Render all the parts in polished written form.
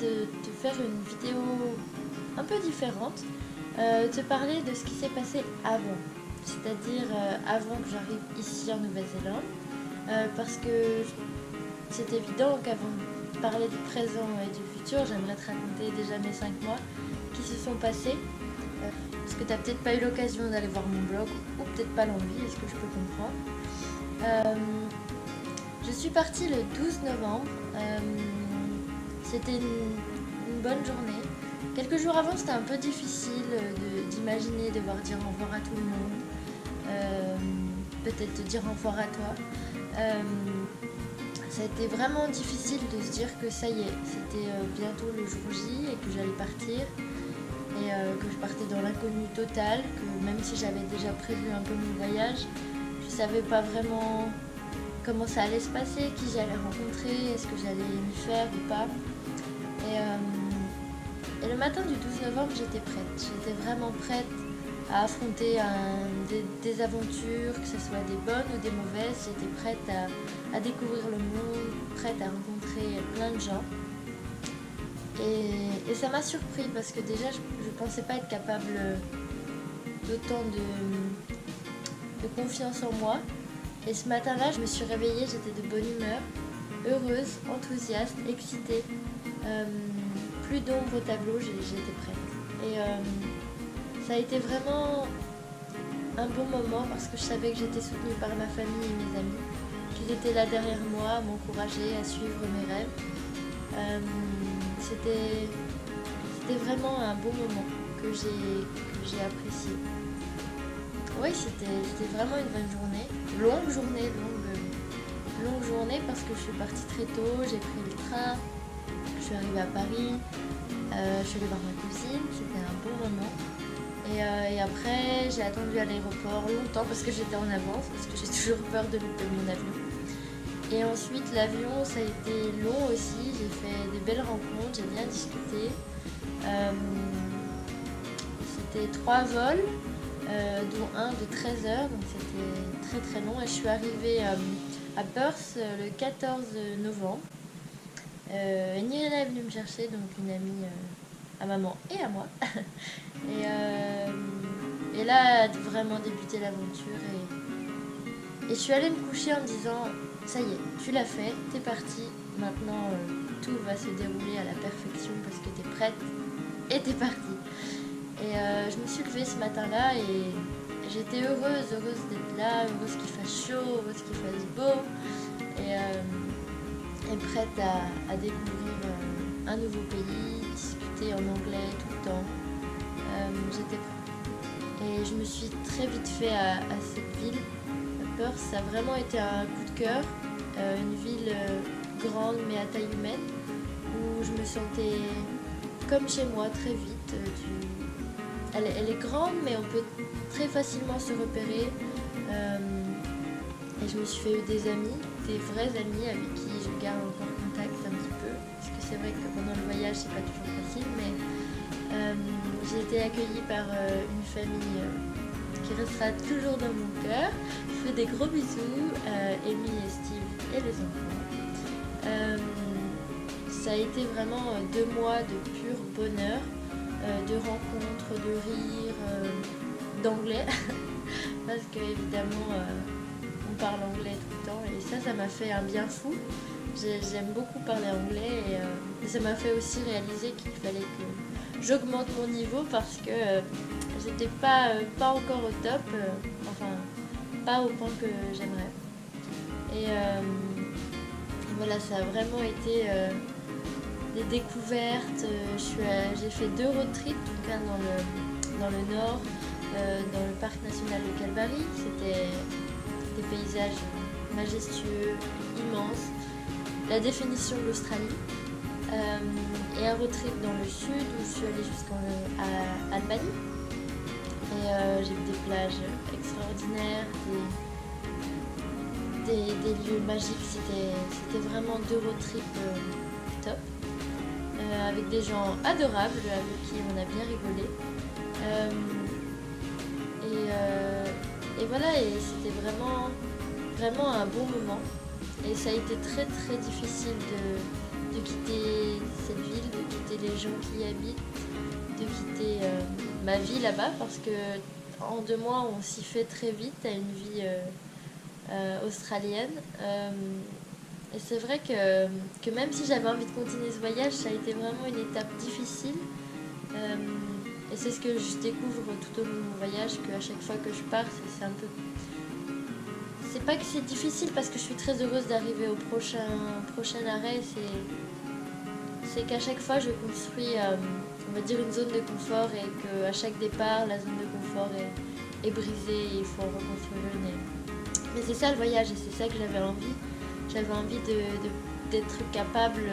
de te faire une vidéo un peu différente, te parler de ce qui s'est passé avant, c'est-à-dire avant que j'arrive ici en Nouvelle-Zélande, parce que c'est évident qu'avant de parler du présent et du futur, j'aimerais te raconter déjà mes 5 mois qui se sont passés, parce que tu n'as peut-être pas eu l'occasion d'aller voir mon blog, ou peut-être pas l'envie, est-ce que je peux comprendre. Je suis partie le 12 novembre, c'était une bonne journée. Quelques jours avant, c'était un peu difficile d'imaginer devoir dire au revoir à tout le monde, peut-être te dire au revoir à toi. Ça a été vraiment difficile de se dire que ça y est, c'était bientôt le jour J et que j'allais partir et que je partais dans l'inconnu total, que même si j'avais déjà prévu un peu mon voyage, je savais pas vraiment comment ça allait se passer, qui j'allais rencontrer, est-ce que j'allais m'y faire ou pas. Et le matin du 12 novembre, j'étais prête. J'étais vraiment prête à affronter des aventures, que ce soit des bonnes ou des mauvaises. J'étais prête à découvrir le monde, prête à rencontrer plein de gens. Et ça m'a surpris parce que déjà, je ne pensais pas être capable d'autant de confiance en moi. Et ce matin-là, je me suis réveillée, j'étais de bonne humeur, heureuse, enthousiaste, excitée. Plus d'ombre au tableau, j'étais prête. Et ça a été vraiment un bon moment parce que je savais que j'étais soutenue par ma famille et mes amis, qu'ils étaient là derrière moi, à m'encourager à suivre mes rêves. C'était vraiment un bon moment que j'ai apprécié. Oui, c'était vraiment une bonne journée, longue journée parce que je suis partie très tôt, j'ai pris le train, je suis arrivée à Paris, je suis allée voir ma cousine, c'était un bon moment. Et après, j'ai attendu à l'aéroport longtemps parce que j'étais en avance, parce que j'ai toujours peur de louper mon avion. Et ensuite, l'avion, ça a été long aussi, j'ai fait des belles rencontres, j'ai bien discuté. C'était 3 vols, dont un de 13 heures, donc c'était très très long. Et je suis arrivée à Perth le 14 novembre. Nirina est venue me chercher, donc une amie à maman et à moi. Et là a vraiment débuté l'aventure. Et je suis allée me coucher en me disant, ça y est, tu l'as fait, t'es partie. Maintenant, tout va se dérouler à la perfection parce que t'es prête et t'es partie. Et je me suis levée ce matin-là et j'étais heureuse d'être là, heureuse qu'il fasse chaud, heureuse qu'il fasse beau. Et prête à découvrir un nouveau pays, discuter en anglais tout le temps. J'étais prête. Et je me suis très vite fait à cette ville. Perth, ça a vraiment été un coup de cœur. Une ville grande mais à taille humaine, où je me sentais comme chez moi très vite. Elle est grande mais on peut très facilement se repérer. Et je me suis fait des amis, des vrais amis avec qui je garde encore contact un petit peu. Parce que c'est vrai que pendant le voyage, c'est pas toujours facile, mais j'ai été accueillie par une famille qui restera toujours dans mon cœur. Je fais des gros bisous, Amy et Steve et les enfants. Ça a été vraiment 2 mois de pur bonheur, de rencontres, de rires, d'anglais. Parce que évidemment on parle anglais tout le temps et ça m'a fait un bien fou. J'aime beaucoup parler anglais et ça m'a fait aussi réaliser qu'il fallait que j'augmente mon niveau parce que j'étais pas encore au top, enfin pas au point que j'aimerais. Et voilà, ça a vraiment été des découvertes. J'ai fait 2 road trips, donc un dans le nord, dans le parc national de Calvary. C'était des paysages majestueux, immenses, la définition de l'Australie, et un road trip dans le sud où je suis allée jusqu'à Albanie. Et j'ai vu des plages extraordinaires, des lieux magiques. C'était vraiment 2 road trips top, avec des gens adorables avec qui on a bien rigolé. Et voilà, et c'était vraiment un bon moment. Et ça a été très très difficile de quitter cette ville, de quitter les gens qui y habitent, de quitter ma vie là-bas, parce que en 2 mois on s'y fait très vite à une vie australienne. Et c'est vrai que même si j'avais envie de continuer ce voyage, ça a été vraiment une étape difficile. Et c'est ce que je découvre tout au long de mon voyage, qu'à chaque fois que je pars, c'est un peu... C'est pas que c'est difficile parce que je suis très heureuse d'arriver au prochain arrêt. C'est qu'à chaque fois je construis, on va dire, une zone de confort et qu'à chaque départ, la zone de confort est brisée et il faut en reconstruire une. Mais c'est ça le voyage et c'est ça que j'avais envie. J'avais envie d'être capable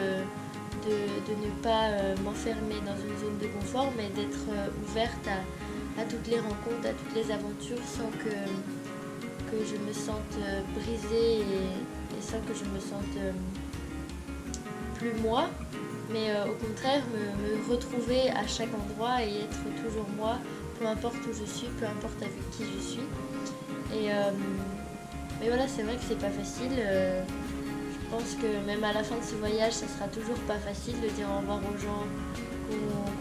de ne pas m'enfermer dans une zone de confort, mais d'être ouverte à toutes les rencontres, à toutes les aventures sans que je me sente brisée et sans que je me sente plus moi, mais au contraire me retrouver à chaque endroit et être toujours moi, peu importe où je suis, peu importe avec qui je suis. Mais voilà, c'est vrai que c'est pas facile. Je pense que même à la fin de ce voyage, ça sera toujours pas facile de dire au revoir aux gens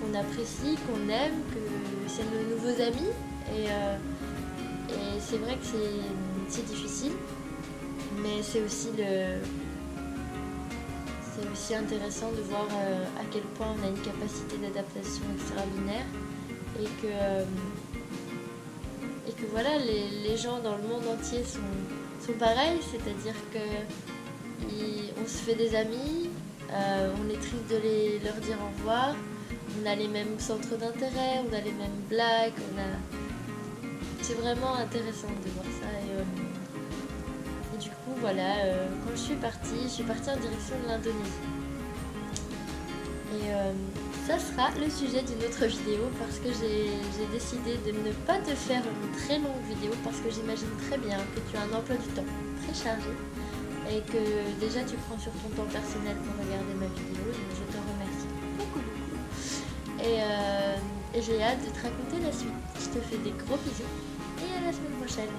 qu'on apprécie, qu'on aime, que c'est nos nouveaux amis. Et c'est vrai que c'est difficile, mais c'est aussi intéressant de voir à quel point on a une capacité d'adaptation extraordinaire et que voilà, les gens dans le monde entier sont pareils, c'est-à-dire que on se fait des amis, on est triste de leur dire au revoir, on a les mêmes centres d'intérêt, on a les mêmes blagues, c'est vraiment intéressant de voir ça. Et du coup, voilà, quand je suis partie en direction de l'Indonésie. Et ça sera le sujet d'une autre vidéo parce que j'ai décidé de ne pas te faire une très longue vidéo parce que j'imagine très bien que tu as un emploi du temps très chargé et que déjà tu prends sur ton temps personnel pour regarder ma vidéo, donc je te remercie beaucoup. Et j'ai hâte de te raconter la suite. Je te fais des gros bisous et à la semaine prochaine.